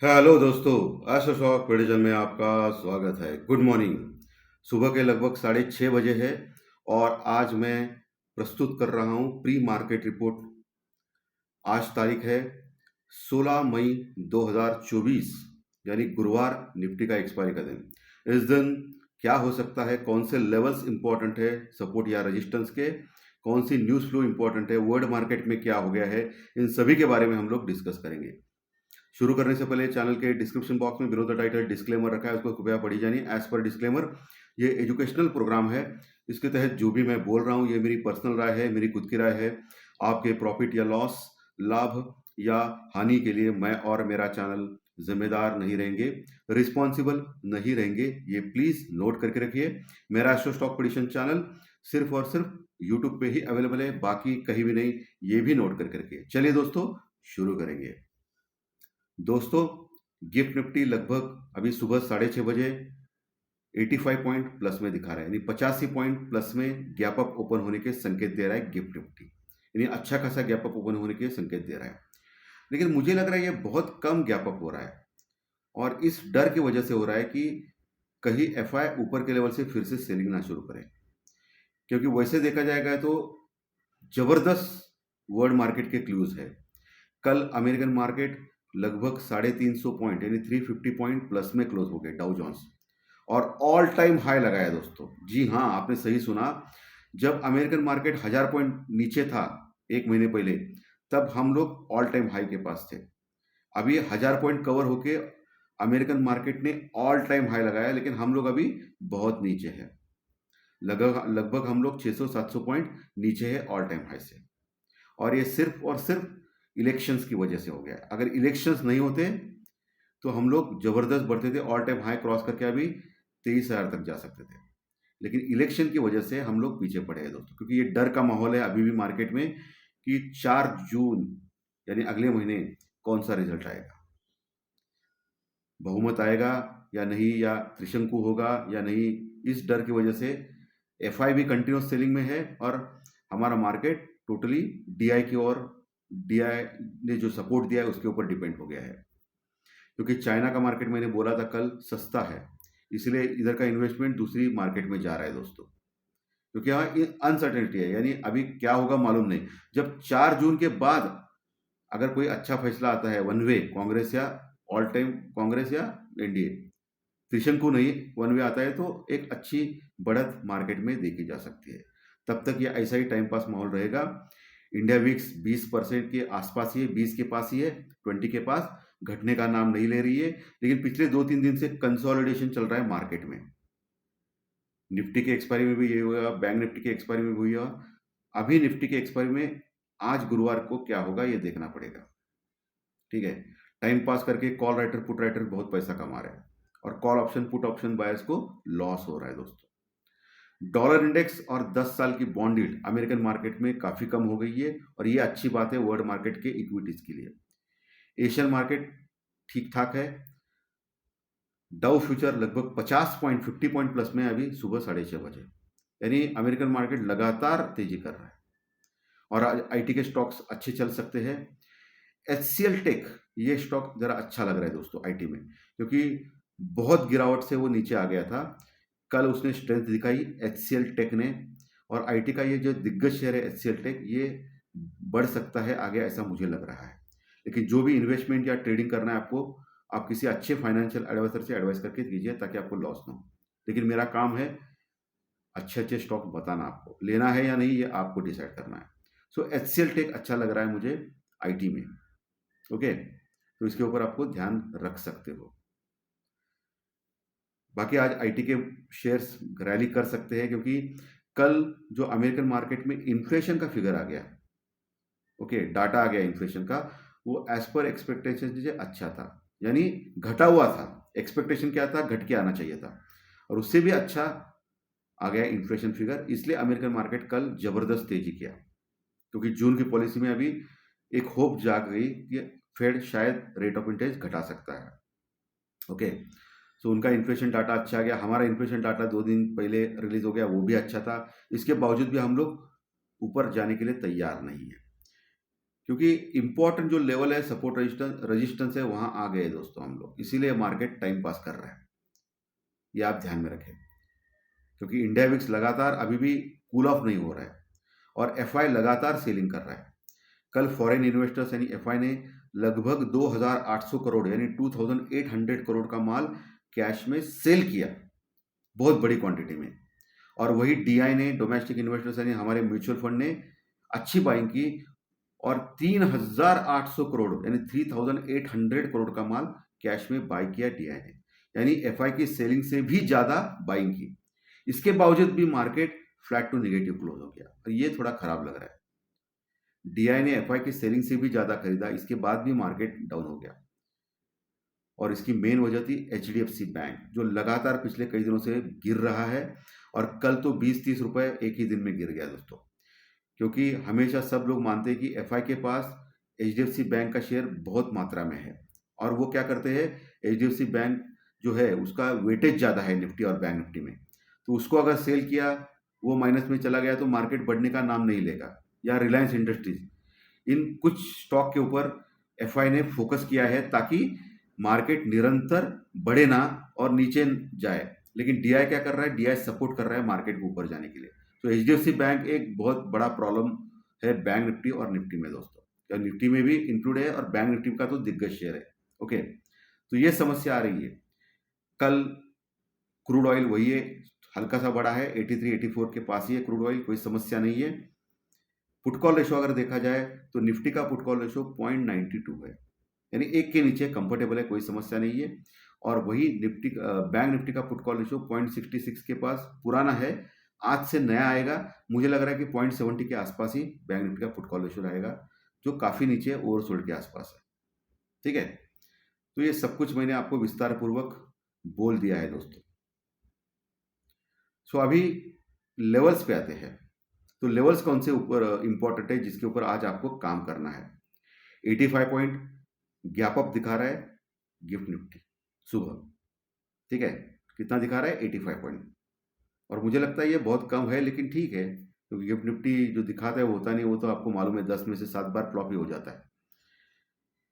Hello दोस्तों, astro shock prediction में आपका स्वागत है। Good morning. सुबह के लगभग 6:30 बजे है और आज मैं प्रस्तुत कर रहा हूँ प्री मार्केट रिपोर्ट। आज तारीख है 16 मई 2024, यानी गुरुवार, निफ्टी का एक्सपायरी का दिन। इस दिन क्या हो सकता है, कौन से लेवल्स इंपॉर्टेंट है सपोर्ट या रेजिस्टेंस के, कौन सी न्यूज़ फ्लो इंपॉर्टेंट है, वर्ल्ड मार्केट में क्या हो गया है, इन सभी के बारे में हम लोग डिस्कस करेंगे। शुरू करने से पहले चैनल के डिस्क्रिप्शन बॉक्स में बिलो द टाइटल डिस्क्लेमर रखा है, उसको कृपया पढ़ी जानिए। एज पर डिस्क्लेमर, ये एजुकेशनल प्रोग्राम है। इसके तहत जो भी मैं बोल रहा हूँ ये मेरी पर्सनल राय है, मेरी खुद की राय है। आपके प्रॉफिट या लॉस, लाभ या हानि के लिए मैं और मेरा चैनल जिम्मेदार नहीं रहेंगे, रिस्पॉन्सिबल नहीं रहेंगे, ये प्लीज नोट करके रखिए। मेरा एस्ट्रो स्टॉक प्रेडिक्शन चैनल सिर्फ और सिर्फ यूट्यूब पे ही अवेलेबल है, बाकी कहीं भी नहीं, ये भी नोट करके रखिए। चलिए दोस्तों, शुरू करेंगे। दोस्तों, गिफ्ट निफ्टी लगभग अभी सुबह 6:30 बजे 85 पॉइंट प्लस में दिखा रहा है, यानी 85 पॉइंट प्लस में गैप अप ओपन होने के संकेत दे रहा है गिफ्ट निफ्टी, यानी अच्छा खासा गैप अप ओपन होने के संकेत दे रहा है। लेकिन मुझे लग रहा है ये बहुत कम गैप अप हो रहा है और इस डर की वजह से हो रहा है कि कहीं एफआई ऊपर के लेवल से फिर से सेलिंग ना शुरू करे, क्योंकि वैसे देखा जाएगा तो जबरदस्त वर्ल्ड मार्केट के क्लूज है। कल अमेरिकन मार्केट लगभग 350 पॉइंट यानी 350 पॉइंट प्लस में क्लोज हो गए, डाउ जोन्स, और ऑल टाइम हाई लगाया दोस्तों। जी हाँ, आपने सही सुना। जब अमेरिकन मार्केट 1000 पॉइंट नीचे था एक महीने पहले, तब हम लोग ऑल टाइम हाई के पास थे। अभी 1000 पॉइंट कवर होके अमेरिकन मार्केट ने ऑल टाइम हाई लगाया, लेकिन हम लोग अभी बहुत नीचे है। लगभग लगभग हम लोग 600-700 पॉइंट नीचे है ऑल टाइम हाई से, और ये सिर्फ और सिर्फ इलेक्शंस की वजह से हो गया है। अगर इलेक्शंस नहीं होते तो हम लोग जबरदस्त बढ़ते थे, ऑल टाइम हाई क्रॉस करके अभी 23,000 तक जा सकते थे। लेकिन इलेक्शन की वजह से हम लोग पीछे पड़े हैं दोस्तों, क्योंकि ये डर का माहौल है अभी भी मार्केट में कि 4 जून यानी अगले महीने कौन सा रिजल्ट आएगा, बहुमत आएगा या नहीं, या त्रिशंकु होगा या नहीं। इस डर की वजह से एफआई भी कंटिन्यूस सेलिंग में है और हमारा मार्केट टोटली डीआई की ओर, डीआई ने जो सपोर्ट दिया है उसके ऊपर डिपेंड हो गया है। क्योंकि चाइना का मार्केट मैंने बोला था कल सस्ता है, इसलिए इधर का इन्वेस्टमेंट दूसरी मार्केट में जा रहा है दोस्तों, क्योंकि यहाँ अनसर्टेनिटी है, यानी अभी क्या होगा मालूम नहीं। जब 4 जून के बाद अगर कोई अच्छा फैसला आता है, वन वे कांग्रेस या ऑल टाइम कांग्रेस या एनडीए, त्रिशंकु नहीं, वन वे आता है, तो एक अच्छी बढ़त मार्केट में देखी जा सकती है। तब तक ये ऐसा ही टाइम पास माहौल रहेगा। इंडिया विक्स 20% के आसपास ही है, 20 के पास ही है, 20 के पास, घटने का नाम नहीं ले रही है। लेकिन पिछले 2-3 दिन से कंसोलिडेशन चल रहा है मार्केट में। निफ्टी के एक्सपायरी में भी ये हुआ, बैंक निफ्टी के एक्सपायरी में भी हुआ। अभी निफ्टी के एक्सपायरी में आज गुरुवार को क्या होगा ये देखना पड़ेगा। ठीक है, टाइम पास करके कॉल राइटर पुट राइटर बहुत पैसा कमा रहे हैं, और call option put option buyers को लॉस हो रहा है दोस्तों। डॉलर इंडेक्स और 10 साल की बॉन्ड यील्ड अमेरिकन मार्केट में काफी कम हो गई है, और ये अच्छी बात है वर्ल्ड मार्केट के इक्विटीज के लिए। एशियन मार्केट ठीक ठाक है। डाउ फ्यूचर लगभग 50 पॉइंट 50 पॉइंट प्लस में अभी सुबह 6:30 बजे, यानी अमेरिकन मार्केट लगातार तेजी कर रहा है, और आज आईटी के स्टॉक्स अच्छे चल सकते हैं। एचसीएल टेक, ये स्टॉक जरा अच्छा लग रहा है दोस्तों आईटी में, क्योंकि बहुत गिरावट से वो नीचे आ गया था। कल उसने स्ट्रेंथ दिखाई एचसीएल टेक ने, और आईटी का ये जो दिग्गज शेयर है एचसीएल टेक, ये बढ़ सकता है आगे, ऐसा मुझे लग रहा है। लेकिन जो भी इन्वेस्टमेंट या ट्रेडिंग करना है आपको, आप किसी अच्छे फाइनेंशियल एडवाइजर से एडवाइस करके कीजिए, ताकि आपको लॉस ना हो। लेकिन मेरा काम है अच्छे अच्छे स्टॉक बताना, आपको लेना है या नहीं ये आपको डिसाइड करना है। सो एचसीएल टेक अच्छा लग रहा है मुझे आईटी में। ओके, तो इसके ऊपर आपको ध्यान रख सकते हो। बाकी आज आईटी के शेयर्स रैली कर सकते हैं, क्योंकि कल जो अमेरिकन मार्केट में इन्फ्लेशन का फिगर आ गया, ओके, डाटा आ गया इन्फ्लेशन का, वो एज पर एक्सपेक्टेशन से अच्छा था, यानी घटा हुआ था। एक्सपेक्टेशन क्या था, घट के आना चाहिए था, और उससे भी अच्छा आ गया इन्फ्लेशन फिगर। इसलिए अमेरिकन मार्केट कल जबरदस्त तेजी किया, क्योंकि जून की पॉलिसी में अभी एक होप जाग गई कि फेड शायद रेट ऑफ इंटरेस्ट घटा सकता है। ओके, सो उनका इन्फ्लेशन डाटा अच्छा आ गया। हमारा इन्फ्लेशन डाटा 2 दिन पहले रिलीज हो गया, वो भी अच्छा था। इसके बावजूद भी हम लोग ऊपर जाने के लिए तैयार नहीं है, क्योंकि इम्पोर्टेंट जो लेवल है सपोर्ट रजिस्टेंस है वहां आ गए दोस्तों हम लोग, इसीलिए मार्केट टाइम पास कर रहा है, ये आप ध्यान में रखें। क्योंकि इंडिया विक्स लगातार अभी भी कूल ऑफ नहीं हो रहा है और एफआई लगातार सेलिंग कर रहा है। कल फॉरेन इन्वेस्टर्स यानी एफआई ने लगभग 2800 करोड़ यानी 2800 करोड़ का माल कैश में सेल किया, बहुत बड़ी क्वांटिटी में। और वही डीआई ने, डोमेस्टिक इन्वेस्टर्स यानी हमारे म्यूचुअल फंड ने अच्छी बाइंग की और 3800 करोड़ यानी 3800 करोड़ का माल कैश में बाई किया डीआई ने, यानी एफआई की सेलिंग से भी ज्यादा बाइंग की। इसके बावजूद भी market flat to negative close हो गया और ये थोड़ा खराब लग रहा है। डीआई ने एफआई की सेलिंग से भी ज्यादा खरीदा, इसके बाद भी मार्केट डाउन हो गया और इसकी मेन वजह थी एचडीएफसी बैंक, जो लगातार पिछले कई दिनों से गिर रहा है और कल तो 20-30 रुपए एक ही दिन में गिर गया दोस्तों। क्योंकि हमेशा सब लोग मानते हैं कि एफआई के पास एचडीएफसी बैंक का शेयर बहुत मात्रा में है और वो क्या करते हैं, एचडीएफसी बैंक जो है उसका वेटेज ज़्यादा है निफ्टी और बैंक निफ्टी में, तो उसको अगर सेल किया, वो माइनस में चला गया तो मार्केट बढ़ने का नाम नहीं लेगा। या रिलायंस इंडस्ट्रीज, इन कुछ स्टॉक के ऊपर एफआई ने फोकस किया है ताकि मार्केट निरंतर बढ़े ना और नीचे जाए। लेकिन डीआई क्या कर रहा है, डीआई सपोर्ट कर रहा है मार्केट को ऊपर जाने के लिए। तो एचडीएफसी बैंक एक बहुत बड़ा प्रॉब्लम है बैंक निफ्टी और निफ्टी में दोस्तों, या निफ्टी में भी इंक्लूड है और बैंक निफ्टी का तो दिग्गज शेयर है। ओके, तो ये समस्या आ रही है। कल क्रूड ऑयल वही है, हल्का सा बड़ा है, 83-84 के पास ही है क्रूड ऑयल, कोई समस्या नहीं है। पुट कॉल रेशो अगर देखा जाए तो निफ्टी का पुट कॉल रेशो 0.92 है, यानी एक के नीचे कंफर्टेबल है, कोई समस्या नहीं है। और वही निफ्टी बैंक निफ्टी का पुट कॉल रेशो 0.66 के पास पुराना है, आज से नया आएगा। मुझे लग रहा है कि 0.70 के आसपास ही बैंक निफ्टी का पुट कॉल रेशो रहेगा, जो काफ़ी नीचे ओवरसोल्ड के आसपास है। ठीक है, तो ये सब कुछ मैंने आपको विस्तार पूर्वक बोल दिया है दोस्तों। सो अभी लेवल्स पे आते हैं। तो लेवल्स कौन से ऊपर इंपॉर्टेंट है जिसके ऊपर आज आपको काम करना है। 85 पॉइंट गैप अप दिखा रहा है गिफ्ट निफ्टी सुबह, ठीक है, कितना दिखा रहा है 85 पॉइंट, और मुझे लगता है ये बहुत कम है, लेकिन ठीक है, क्योंकि गिफ्ट निफ्टी जो दिखाता है वो होता नहीं, वो तो आपको मालूम है 10 में से 7 बार फ्लॉप ही हो जाता है,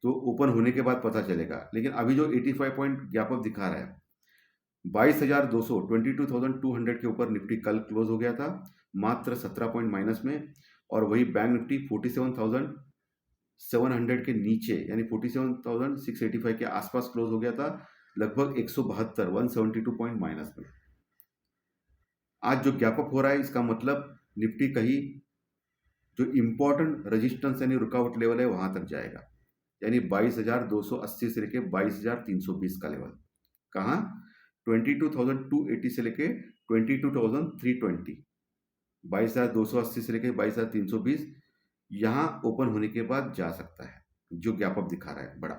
तो ओपन होने के बाद पता चलेगा। लेकिन अभी जो 85 पॉइंट गैप अप दिखा रहा है, 22,200 22,200 के ऊपर निफ्टी कल क्लोज हो गया था, मात्र 17 पॉइंट माइनस में। और वही बैंक निफ्टी 47,700 के नीचे यानी 47,685 के आसपास क्लोज हो गया था, लगभग 172 पॉइंट माइनस में। आज जो गैप अप हो रहा है इसका मतलब निफ्टी कहीं जो इंपॉर्टेंट रेजिस्टेंस यानी रुकावट लेवल है वहां तक जाएगा, यानी 22,280 से लेके 22,320 का लेवल। कहाँ, 22,280 से लेके 22,320, 22,280 से लेके 22,320 यहाँ ओपन होने के बाद जा सकता है, जो गैप अप दिखा रहा है बड़ा।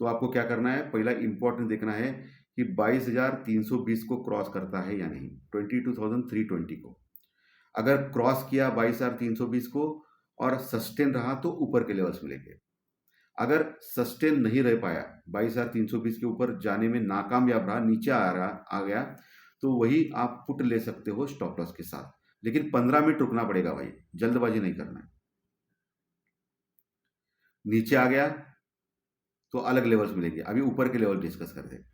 तो आपको क्या करना है, पहला इंपॉर्टेंट देखना है कि 22,320 को क्रॉस करता है या नहीं, 22,320 को। अगर क्रॉस किया 22,320 को और सस्टेन रहा तो ऊपर के लेवल्स मिलेंगे। अगर सस्टेन नहीं रह पाया, 22,320 के ऊपर जाने में नाकामयाब रहा, नीचे आ गया, तो वही आप पुट ले सकते हो स्टॉप लॉस के साथ। लेकिन 15 मिनट रुकना पड़ेगा भाई, जल्दबाजी नहीं करना है। नीचे आ गया तो अलग लेवल्स मिलेंगे, अभी ऊपर के लेवल डिस्कस करते हैं।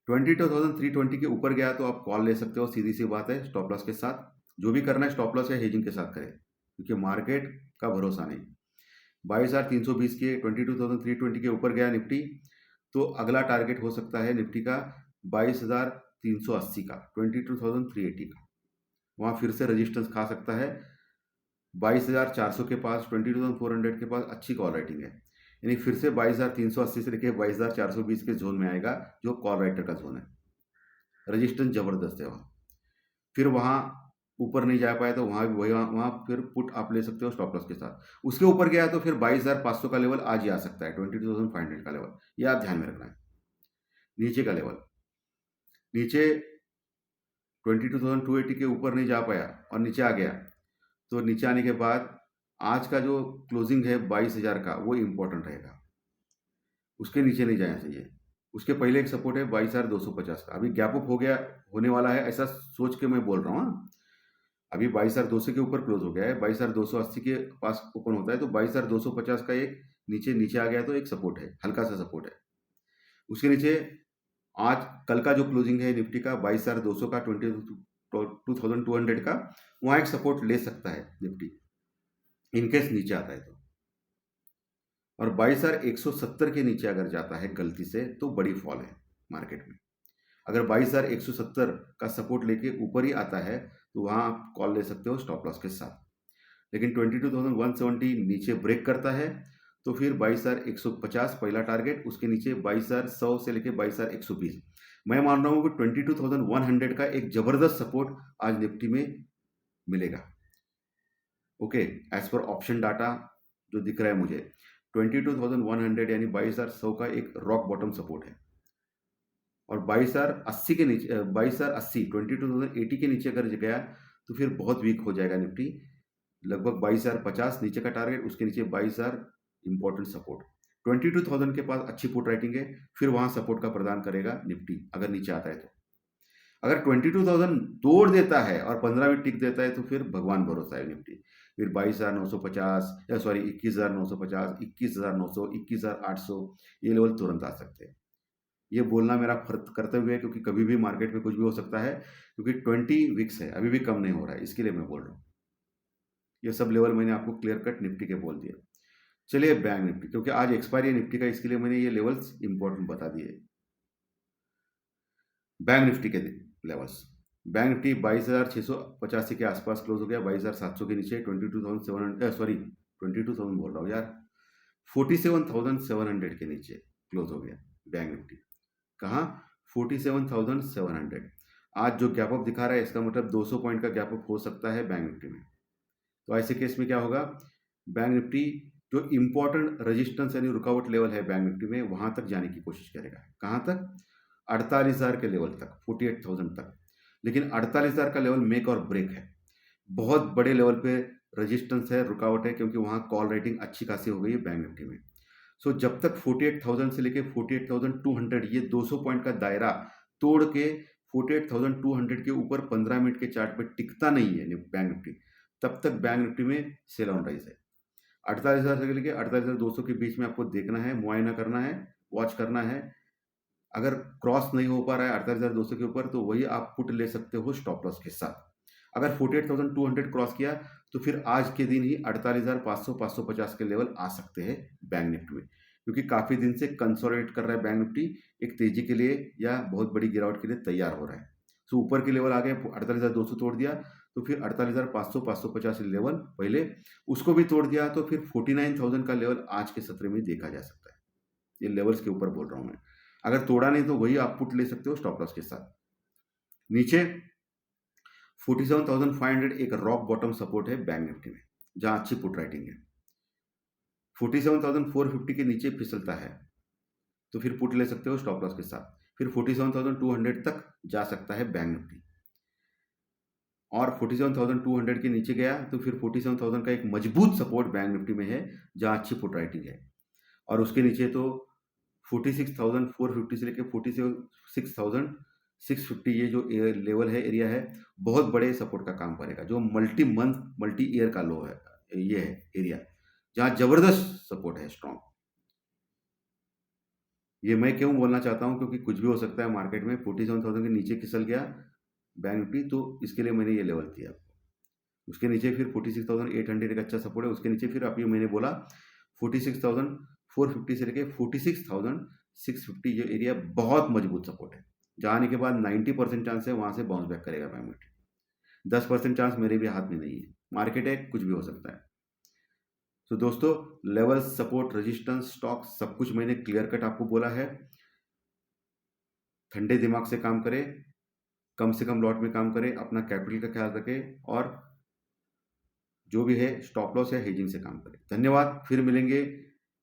22,320 के ऊपर गया तो आप कॉल ले सकते हो, सीधी सी बात है, स्टॉप लॉस के साथ। जो भी करना है स्टॉप लॉस या हेजिंग के साथ करें, क्योंकि मार्केट का भरोसा नहीं। 22,320 के 22,320 के ऊपर गया निफ्टी, तो अगला टारगेट हो सकता है निफ्टी का 22,380 का, 22,380 का। वहाँ फिर से रेजिस्टेंस खा सकता है 22,400 के पास, 22,400 के पास अच्छी कॉल राइटिंग है, यानी फिर से 22,380 से लेकर 22,420 के जोन में आएगा, जो कॉल राइटर का जोन है। रेजिस्टेंस जबरदस्त है वहाँ। फिर वहाँ ऊपर नहीं जा पाया तो वहाँ फिर पुट आप ले सकते हो स्टॉप लॉस के साथ। उसके ऊपर गया तो फिर 22,500 का लेवल आज ही आ सकता है, 22,500 का लेवल, ये आप ध्यान में रखना है। नीचे का लेवल, नीचे 22,280 के ऊपर नहीं जा पाया और नीचे आ गया, तो नीचे आने के बाद आज का जो क्लोजिंग है 22,000 का, वो इंपॉर्टेंट रहेगा, उसके नीचे नहीं जाना चाहिए। उसके पहले एक सपोर्ट है 22,250 का, अभी गैप अप हो गया, होने वाला है, ऐसा सोच के मैं बोल रहा हूँ। अभी 22,200 के ऊपर क्लोज हो गया है, 22,280 के पास ओपन होता है तो 22,250 का एक नीचे आ गया तो एक सपोर्ट है, हल्का सा सपोर्ट है। उसके नीचे आज कल का जो क्लोजिंग है निफ्टी का 22,200 का 22,200 का, वहाँ एक सपोर्ट ले सकता है निफ्टी इनकेस नीचे आता है तो। और 22,170 के नीचे अगर जाता है गलती से तो बड़ी फॉल है मार्केट में। अगर 22,170 का सपोर्ट लेके ऊपर ही आता है तो वहाँ आप कॉल ले सकते हो स्टॉप लॉस के साथ। लेकिन 22,170 नीचे ब्रेक करता है तो फिर 22,150 पहला टारगेट, उसके नीचे 22,100 से लेके 22,120। मैं मान रहा हूँ कि 22,100 का एक जबरदस्त सपोर्ट आज निफ्टी में मिलेगा। Okay, as per option data जो दिख रहा है मुझे 22,100 यानी 22,100 का एक रॉक बॉटम सपोर्ट है। और 22,080 के नीचे 22,080 22,080 के नीचे अगर गया तो फिर बहुत वीक हो जाएगा निफ्टी। लगभग 22,050 नीचे का टारगेट, उसके नीचे 22,000 इंपॉर्टेंट सपोर्ट। 22,000 के पास अच्छी पुट राइटिंग है, फिर वहां सपोर्ट का प्रदान करेगा निफ्टी अगर नीचे आता है तो। अगर 22,000 तोड़ देता है और 15 मिनट टिक देता है तो फिर भगवान भरोसा है निफ्टी। फिर 22,950 या सॉरी 21,950, 21,900, 21,800 ये लेवल तुरंत आ सकते हैं। ये बोलना मेरा कर्तव्य है क्योंकि कभी भी मार्केट में कुछ भी हो सकता है, क्योंकि 20 वीक्स है, अभी भी कम नहीं हो रहा है, इसके लिए मैं बोल रहा हूँ। ये सब लेवल मैंने आपको क्लियर कट निफ्टी के बोल दिए। चलिए बैंक निफ्टी, क्योंकि आज एक्सपायरी है निफ्टी का, इसके लिए मैंने ये लेवल्स इंपॉर्टेंट बता दिए। बैंक निफ्टी के लेवल्स, बैंक निफ्टी 22,685 के आसपास क्लोज हो गया, 22,700 के नीचे 22,700 सॉरी 22,000 बोल रहा हूँ यार, 47,700 के नीचे क्लोज हो गया बैंक निफ्टी। कहाँ? 47,700। आज जो गैप अप दिखा रहा है इसका मतलब 200 पॉइंट का गैप अप हो सकता है बैंक निफ्टी में। तो ऐसे केस में क्या होगा, बैंक निफ्टी जो इंपॉर्टेंट रेजिस्टेंस यानी रुकावट लेवल है बैंक निफ्टी में, वहां तक जाने की कोशिश करेगा। कहां तक? 48,000 के लेवल तक, 48,000 तक। लेकिन 48,000 का लेवल मेक और ब्रेक है, बहुत बड़े लेवल पे रेजिस्टेंस है, रुकावट है, क्योंकि वहां कॉल रेटिंग अच्छी खासी हो गई है बैंक निफ्टी में। सो जब तक 48,000 से लेके 48,200 ये 200 पॉइंट का दायरा तोड़ के 48,200 के ऊपर 15 मिनट के चार्ट पे टिकता नहीं है बैंक निफ्टी, तब तक बैंक निफ्टी में सेल ऑन राइज है। 48,000 से लेके 48,200 के बीच में आपको देखना है, मुआयना करना है, वॉच करना है। अगर क्रॉस नहीं हो पा रहा है 48,200 के ऊपर तो वही आप पुट ले सकते हो स्टॉप लॉस के साथ। अगर 48,200 क्रॉस किया तो फिर आज के दिन ही 48,500 550 के लेवल आ सकते हैं बैंक निफ्टी में, क्योंकि काफी दिन से कंसोलिडेट कर रहा है बैंक निफ्टी, एक तेजी के लिए या बहुत बड़ी गिरावट के लिए तैयार हो रहा है। सो ऊपर के लेवल आ गए, 48,200 तोड़ दिया तो फिर 48,500 550 लेवल पहले, उसको भी तोड़ दिया तो फिर 49,000 का लेवल आज के सत्र में देखा जा सकता है। ये लेवल्स के ऊपर बोल रहा हूं मैं। अगर तोड़ा नहीं तो वही आप पुट ले सकते हो स्टॉप लॉस के साथ। नीचे 47,500 एक रॉक बॉटम सपोर्ट है बैंक निफ्टी में, जहां अच्छी पुट राइटिंग है। 47,450 के नीचे फिसलता है तो फिर पुट ले सकते हो स्टॉप लॉस के साथ। फिर 47,200 तक जा सकता है बैंक निफ्टी, और 47,200 के नीचे गया तो फिर 47,000 का एक मजबूत सपोर्ट बैंक निफ्टी में है, जहां अच्छी पुट राइटिंग है। और उसके नीचे तो 46,450 से लेकर 46,650 ये जो लेवल है, एरिया है, बहुत बड़े सपोर्ट का काम करेगा, जो मल्टी मंथ मल्टी ईयर का लो है। ये है एरिया जहां जबरदस्त सपोर्ट है, स्ट्रॉन्ग। ये मैं क्यों बोलना चाहता हूं, क्योंकि कुछ भी हो सकता है मार्केट में। 47,000 के नीचे खिसल गया बैंक निफ्टी तो इसके लिए मैंने ये लेवल दिया आपको। उसके नीचे फिर 46,800 एक अच्छा सपोर्ट है, उसके नीचे फिर आप ये मैंने बोला 46,450 से लेके 46,650 ये एरिया बहुत मजबूत सपोर्ट है, जहाँ आने के बाद 90% चांस है वहां से बाउंस बैक करेगा बैंक निफ्टी। 10% चांस मेरे भी हाथ में नहीं है, मार्केट है, कुछ भी हो सकता है। तो दोस्तों, लेवल, सपोर्ट, रेजिस्टेंस, स्टॉक, सब कुछ मैंने क्लियर कट आपको बोला है। ठंडे दिमाग से काम करें, कम से कम लॉट में काम करें, अपना कैपिटल का ख्याल रखें, और जो भी है स्टॉप लॉस या हेजिंग से काम करें। धन्यवाद, फिर मिलेंगे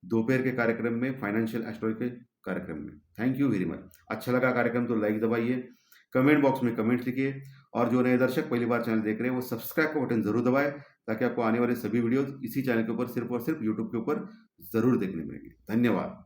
दोपहर के कार्यक्रम में, फाइनेंशियल एस्ट्रोलॉजी के कार्यक्रम में। Thank you very much. अच्छा लगा कार्यक्रम तो लाइक दबाइए, कमेंट बॉक्स में कमेंट्स लिखिए, और जो नए दर्शक पहली बार चैनल देख रहे हैं वो सब्सक्राइब का बटन जरूर दबाएं, ताकि आपको आने वाले सभी वीडियोस इसी चैनल के ऊपर सिर्फ और सिर्फ यूट्यूब के ऊपर जरूर देखने मिलेंगे। धन्यवाद।